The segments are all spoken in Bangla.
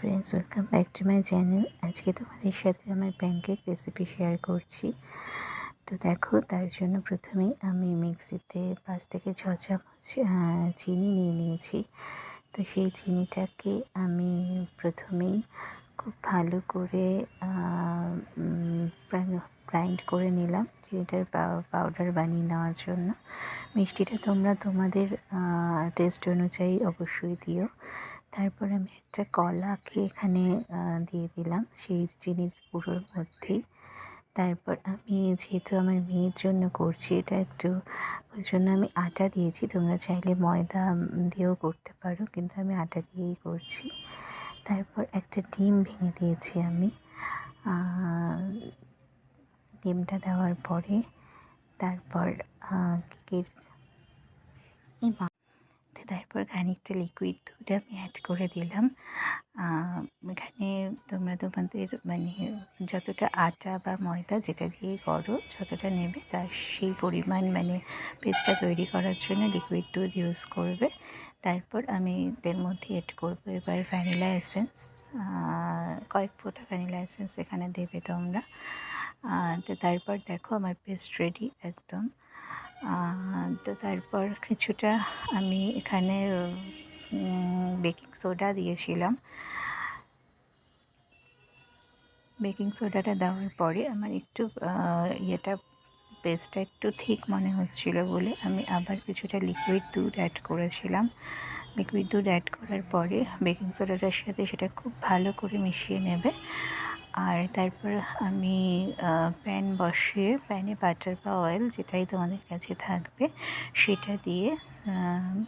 Friends, welcome back to my channel. আজকে তোমাদের সাথে আমার প্যানকেক রেসিপি শেয়ার করছি। তো দেখো, তার জন্য প্রথমেই আমি মিক্সিতে 5 থেকে 6 চামচ চিনি নিয়ে নিয়েছি। তো সেই চিনিটাকে আমি প্রথমেই খুব ভালো করে গ্রাইন্ড করে নিলাম, চিনিটার পাউডার বানিয়ে নেওয়ার জন্য। মিষ্টিটা তোমরা তোমাদের টেস্ট অনুযায়ী অবশ্যই দিও। তারপর আমি একটা কলাকে এখানে দিয়ে দিলাম সেই চিনির গুঁড়োর মধ্যেই। তারপর আমি যেহেতু আমার মেয়ের জন্য করছি এটা একটু, ওই জন্য আমি আটা দিয়েছি। তোমরা চাইলে ময়দা দিয়েও করতে পারো, কিন্তু আমি আটা দিয়েই করছি। তারপর একটা ডিম ভেঙে দিয়েছি আমি। ডিমটা দেওয়ার পরে তারপর তারপর খানিকটা লিকুইড দুধ আমি অ্যাড করে দিলাম। এখানে তোমরা তোমাদের যতটা আটা বা ময়দা যেটা দিয়ে করো, যতটা নেবে তার সেই পরিমাণ পেস্টটা তৈরি করার জন্য লিকুইড দুধ ইউজ করবে। তারপর আমি এর মধ্যে অ্যাড করবো এবার ভ্যানিলা এসেন্স। কয়েক ফোঁটা ভ্যানিলা এসেন্স এখানে দেবে তোমরা। তো তারপর দেখো আমার পেস্ট রেডি একদম। তো তারপর কিছুটা আমি এখানে বেকিং সোডা দিয়েছিলাম। বেকিং সোডাটা দেওয়ার পরে আমার একটু পেস্টটা একটু ঠিক মনে হচ্ছিল বলে আমি আবার কিছুটা লিকুইড দুধ অ্যাড করেছিলাম। লিকুইড দুধ অ্যাড করার পরে বেকিং সোডাটার সাথে সেটা খুব ভালো করে মিশিয়ে নেবে। আর তারপর আমি প্যান বসিয়ে প্যানে বাটার বা অয়েল যেটাই তোমাদের কাছে থাকবে সেটা দিয়ে,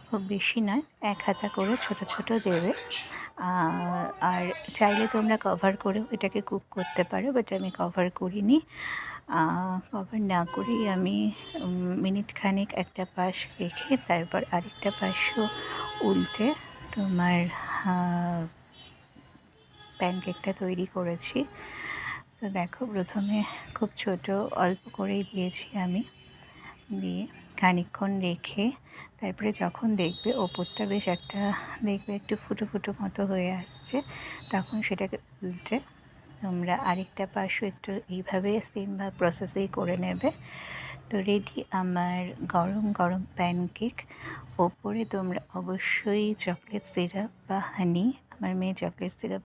খুব বেশি নয়, 1 হাতা করে ছোট ছোট দেবে। আর চাইলে তোমরা কভার করেও এটাকে কুক করতে পারো, বাট আমি কভার করিনি। কভার না করেই আমি মিনিট খানেক একটা পাশ রেখে তারপর আরেকটা পাশও উল্টে তোমার প্যানকেকটা তৈরি করেছি। তো দেখো, প্রথমে খুব ছোট অল্প করেই দিয়েছি আমি, দিয়ে খানিকক্ষণ রেখে তারপরে যখন দেখবে ওপরটা বেশ দেখবে একটু ফুটো ফুটো মতো হয়ে আসছে, তখন সেটাকে উল্টে তোমরা আরেকটা পাশও একটু এইভাবে সেমভাবে প্রসেসেই করে নেবে। তো রেডি আমার গরম গরম প্যানকেক। ওপরে তোমরা অবশ্যই চকলেট সিরাপ বা হানি, আমার মেয়ে চকলেট সিরাপ